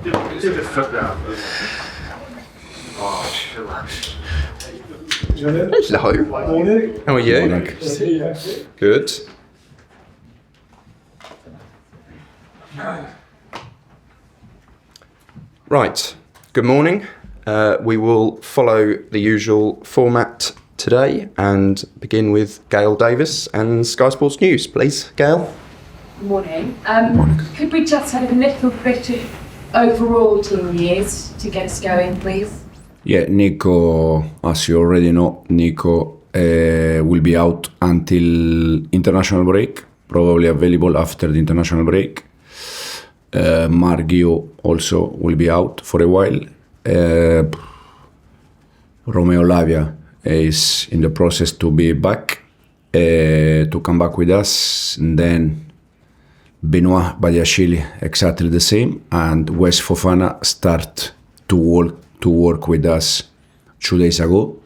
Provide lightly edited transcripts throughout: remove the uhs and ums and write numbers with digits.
Hello. Morning. How are you? Morning. Good. Right. Good morning. We will follow the usual format today and begin with Gail Davis and Sky Sports News, please. Gail. Morning. Could we just have a little bit of overall team news to get us going, please? Yeah, Nico, as you already know, Nico will be out until international break, probably available after the international break. Marc Guiu also will be out for a while. Romeo Lavia is in the process to be back, to come back with us. And then Badiashile, exactly the same. And West Fofana start to work with us 2 days ago.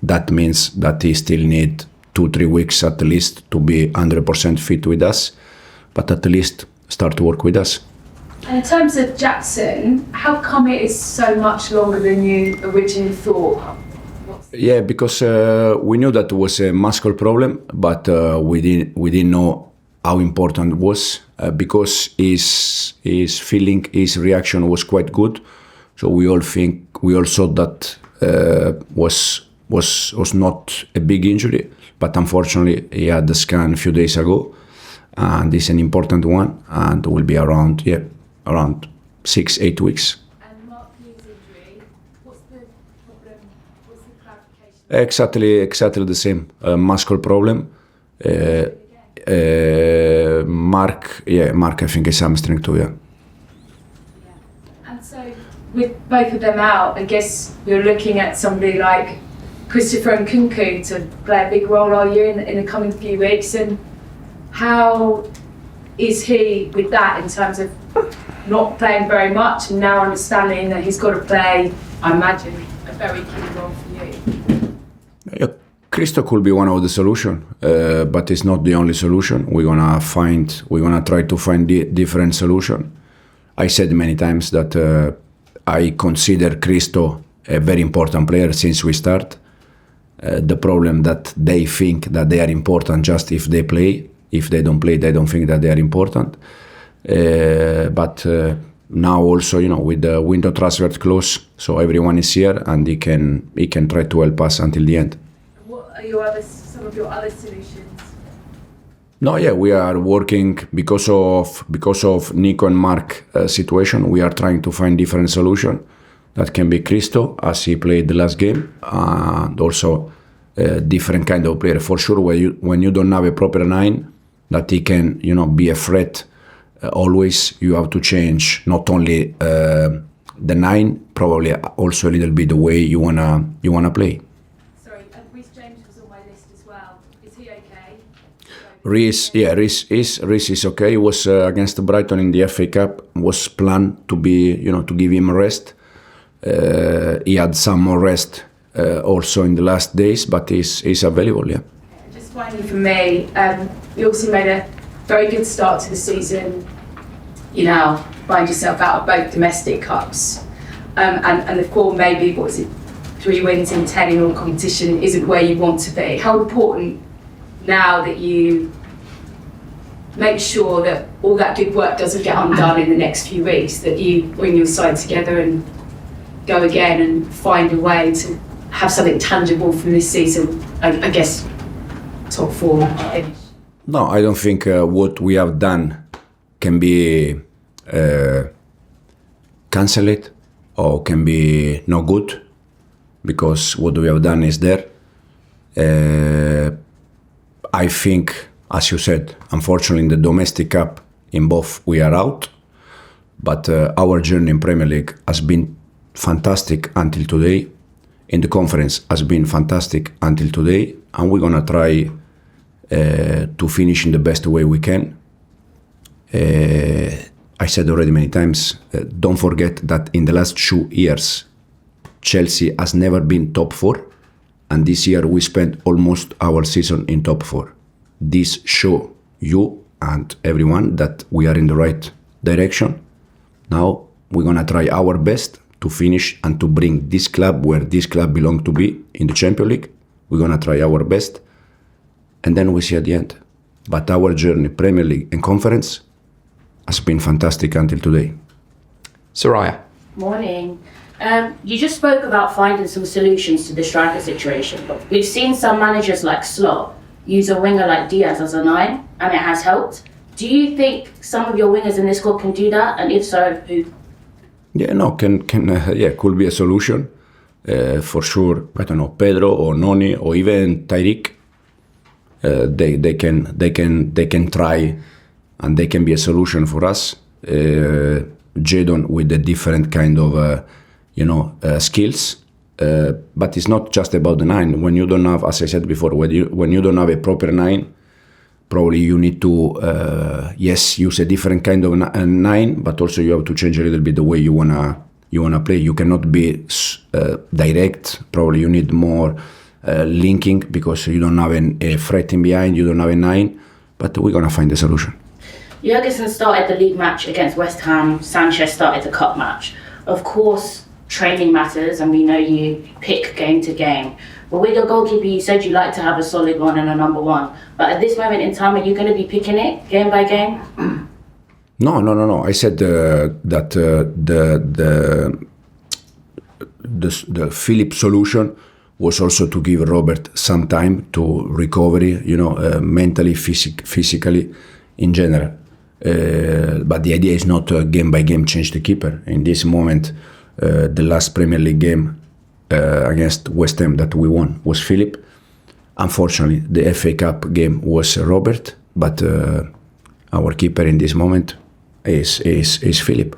That means that he still need 2-3 weeks at least to be 100% fit with us, but at least start to work with us. And in terms of Jackson, how come it is so much longer than you originally thought? Yeah, because we knew that it was a muscle problem, but we didn't know how important it was because his feeling, his reaction was quite good. So we all thought that was not a big injury, but unfortunately he had the scan a few days ago, and it's an important one, and will be around 6-8 weeks. And Marc's injury, what's the problem? What's the clarification? Exactly the same. Muscle problem. Marc, I think is hamstring too. Yeah. And so, with both of them out, I guess you're looking at somebody like Christopher Nkunku to play a big role, are you, in the coming few weeks? And how is he with that in terms of not playing very much and now understanding that he's got to play, I imagine, a very key role for you? Yeah, Christo could be one of the solution, but it's not the only solution. We're gonna try to find different solution. I said many times that I consider Christo a very important player since we start. The problem that they think that they are important just if they play. If they don't play, they don't think that they are important. But now also, with the window transfer close, so everyone is here and he can try to help us until the end. What are some of your other solutions? No, yeah, we are working because of Nico and Marc situation. We are trying to find different solution. That can be Christo, as he played the last game, and also different kind of player. For sure, when you don't have a proper 9, that he can, be a threat. Always you have to change not only the 9, probably also a little bit the way you wanna play. Sorry, Reece James was on my list as well. Is he okay? Reece is okay. He was against Brighton in the FA Cup. Was planned to be, to give him a rest. He had some more rest also in the last days, but he's available. Yeah. Just finally for me, you obviously made a very good start to the season. You now find yourself out of both domestic cups, and the form maybe 3 wins in 10 in all competition isn't where you want to be. How important now that you make sure that all that good work doesn't get undone in the next few weeks, that you bring your side together and go again and find a way to have something tangible from this season, I guess top 4 finish? No, I don't think what we have done can be cancelled or can be no good, because what we have done is there. I think, as you said, unfortunately in the domestic cup, in both we are out, but our journey in Premier League has been fantastic until today. In the conference has been fantastic until today, and we're gonna try to finish in the best way we can. I said already many times, don't forget that in the last 2 years, Chelsea has never been top 4, and this year we spent almost our season in top 4. This show you and everyone that we are in the right direction. Now we're gonna try our best to finish and to bring this club where this club belongs to be in the Champions League. We're gonna try our best, and then we see at the end. But our journey, Premier League and Conference, has been fantastic until today. Soraya. Morning. You just spoke about finding some solutions to the striker situation. We've seen some managers like Slot use a winger like Diaz as a 9, and it has helped. Do you think some of your wingers in this squad can do that? And if so, who? Yeah, no, could be a solution for sure. I don't know, Pedro or Noni or even Tyreek. They can try, and they can be a solution for us. Jadon with a different kind of skills, but it's not just about the 9. When you don't have, as I said before, when you don't have a proper 9, probably you need to use a different kind of 9, but also you have to change a little bit the way you wanna play. You cannot be direct. Probably you need more linking because you don't have a threat in behind. You don't have a 9, but we're gonna find a solution. Jorgensen started the league match against West Ham. Sanchez started the cup match. Of course, training matters, and we know you pick game to game. But with your goalkeeper, you said you like to have a solid one and a number 1. But at this moment in time, are you going to be picking it game by game? No. I said that the Philip solution was also to give Robert some time to recovery, mentally, physically, in general. But the idea is not game by game change the keeper. In this moment, the last Premier League game against West Ham that we won was Philip. Unfortunately, the FA Cup game was Robert, but our keeper in this moment is Philip.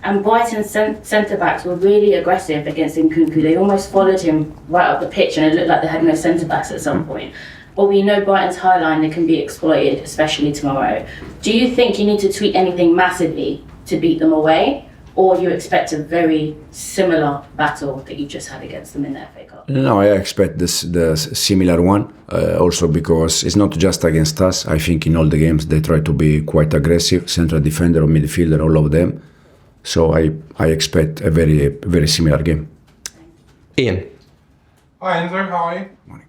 And Brighton's centre-backs were really aggressive against Nkunku. They almost followed him right up the pitch, and it looked like they had no centre-backs at some point. But we know Brighton's high line, they can be exploited, especially tomorrow. Do you think you need to tweak anything massively to beat them away? Or you expect a very similar battle that you just had against them in the FA Cup? No, I expect the similar one. Also because it's not just against us. I think in all the games they try to be quite aggressive, central defender or midfielder, all of them. So I expect a very, very similar game. Ian. Hi Enzo, how are you? Morning.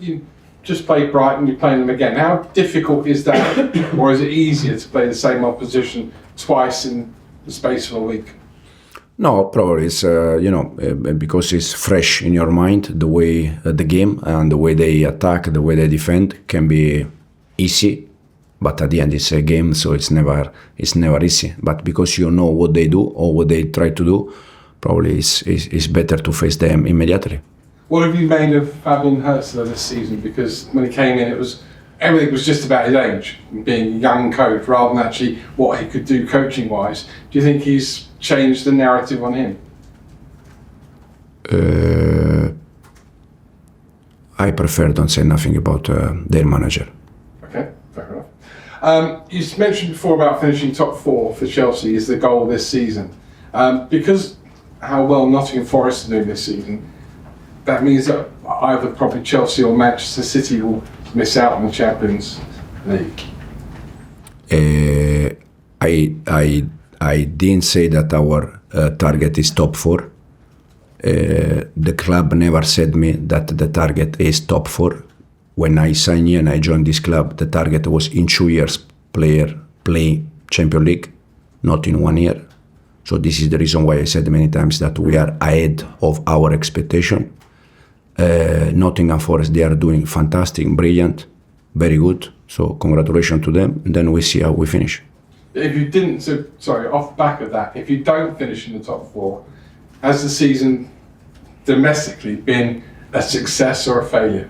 You just played Brighton, you're playing them again. How difficult is that, or is it easier to play the same opposition twice in the space of a week? No, probably it's because it's fresh in your mind. The way the game and the way they attack, the way they defend can be easy, but at the end it's a game, so it's never easy. But because you know what they do or what they try to do, probably it's better to face them immediately. What have you made of Fabian Hurzeler this season? Because when he came in, everything was just about his age, being a young coach, rather than actually what he could do coaching-wise. Do you think he's changed the narrative on him? I prefer don't say nothing about their manager. Okay, fair enough. You mentioned before about finishing top 4 for Chelsea is the goal this season. Because how well Nottingham Forest are doing this season, that means that either probably Chelsea or Manchester City will miss out on the Champions League. I didn't say that our target is top 4. The club never said me that the target is top 4. When I signed here and I joined this club, the target was in 2 years play Champions League, not in 1 year. So this is the reason why I said many times that we are ahead of our expectation. Nottingham Forest, they are doing fantastic, brilliant, very good. So congratulations to them. And then we see how we finish. If you didn't, off the back of that, if you don't finish in the top 4, has the season domestically been a success or a failure?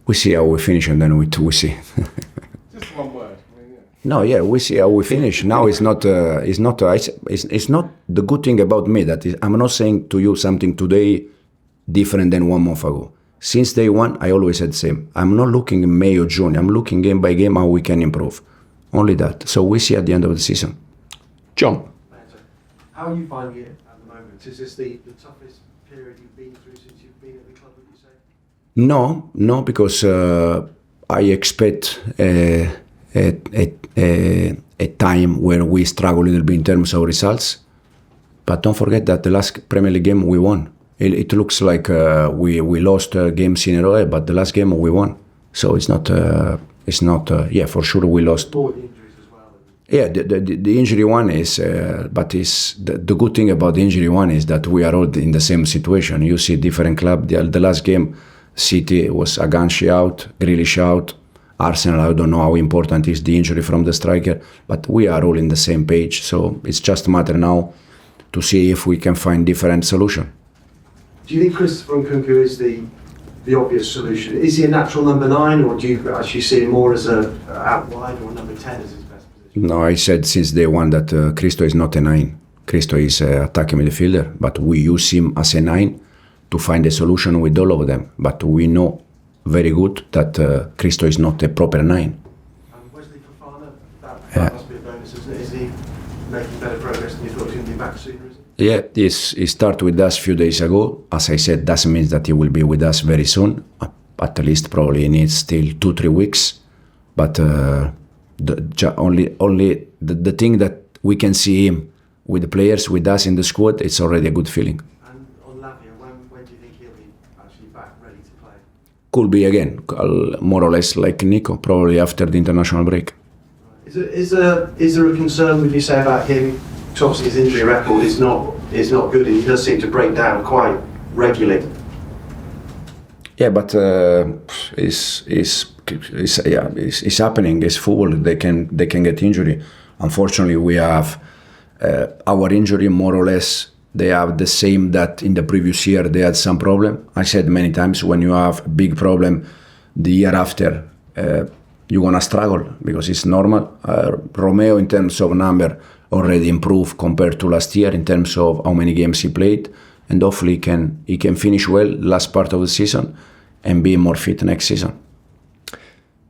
We see how we finish, and then we see. Just one word. No, yeah, we see how we finish. Now it's not the good thing about me that I'm not saying to you something today different than 1 month ago. Since day one, I always said the same. I'm not looking in May or June. I'm looking game by game how we can improve. Only that. So we see at the end of the season. John. How are you finding it at the moment? Is this the toughest period you've been through since you've been at the club, would you say? No, because I expect a time where we struggle a little bit in terms of results. But don't forget that the last Premier League game we won. It looks like we lost games in a row, but the last game we won. So it's not. Yeah, for sure we lost. More the injuries as well. Yeah, the injury one is, but is the good thing about the injury one is that we are all in the same situation. You see different club. The last game, City was Aganshi out, Grealish out. Arsenal, I don't know how important is the injury from the striker, but we are all in the same page. So it's just a matter now to see if we can find different solution. Do you think Christopher Nkunku is the obvious solution? Is he a natural number 9, or do you actually see him more as a out wide or number 10 as his best position? No, I said since day one that Christo is not a 9. Christo is an attacking midfielder, but we use him as a 9 to find a solution with all of them. But we know very good that Christo is not a proper 9. And Wesley Fofana, that must be a bonus, isn't it? Is he making better progress than you thought he would be back sooner, is it? Yeah, he started with us a few days ago. As I said, doesn't mean that he will be with us very soon. At least probably needs still 2-3 weeks. But only the thing that we can see him with the players, with us in the squad, it's already a good feeling. And on Lavia, when do you think he'll be actually back ready to play? Could be again, more or less like Nico, probably after the international break. Is there a concern, would you say, about him? Because obviously his injury record is not good, and he does seem to break down quite regularly. Yeah, but it's happening. It's football. They can get injury. Unfortunately, we have our injury more or less. They have the same that in the previous year they had some problem. I said many times, when you have a big problem the year after, you're gonna struggle because it's normal. Romeo, in terms of number, already improved compared to last year in terms of how many games he played, and hopefully he can finish well last part of the season and be more fit next season.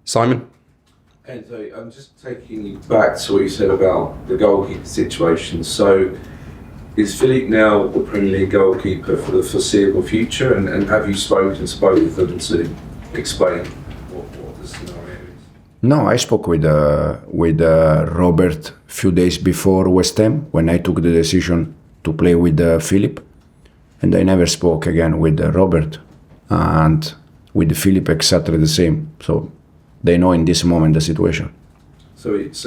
Simon? Enzo, I'm just taking you back to what you said about the goalkeeper situation. So is Philippe now the Premier League goalkeeper for the foreseeable future, and have you spoke with them to explain what the scenario is? No, I spoke with Robert a few days before West Ham when I took the decision to play with Philip, and I never spoke again with Robert, and with Philip exactly the same. So they know in this moment the situation. So it's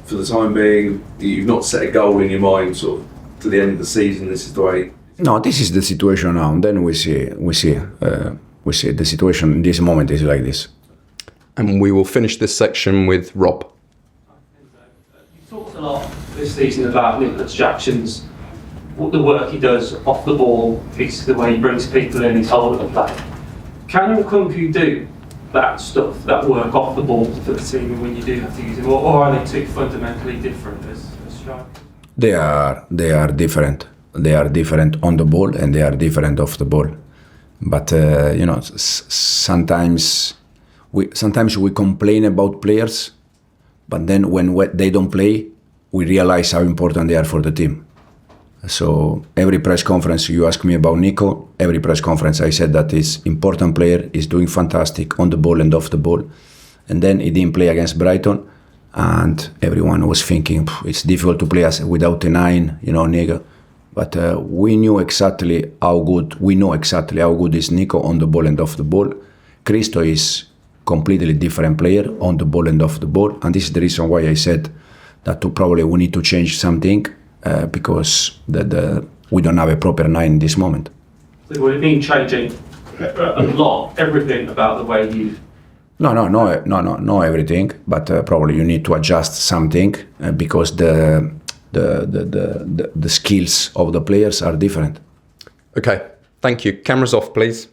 for the time being, you've not set a goal in your mind sort of to the end of the season. This is the way. No, this is the situation now. And then we see the situation in this moment is like this. And we will finish this section with Rob. You've talked a lot this season about Nicolas Jackson's, what the work he does off the ball, the way he brings people in, his hold of the play. Can Nkunku do that stuff, that work off the ball for the team when you do have to use him, or are they two fundamentally different as strikers? They are different. They are different on the ball and they are different off the ball. But sometimes we complain about players, but then when they don't play, we realize how important they are for the team. So every press conference you ask me about Nico, every press conference I said that he's important player, he's doing fantastic on the ball and off the ball. And then he didn't play against Brighton, and everyone was thinking it's difficult to play without a 9, Nico. But we know exactly how good is Nico on the ball and off the ball. Christo is completely different player on the ball and off the ball, and this is the reason why I said that probably we need to change something. Because we don't have a proper 9 in this moment. So would it mean changing a lot, everything about the way you? No, everything. But probably you need to adjust something because the skills of the players are different. Okay, thank you. Cameras off, please.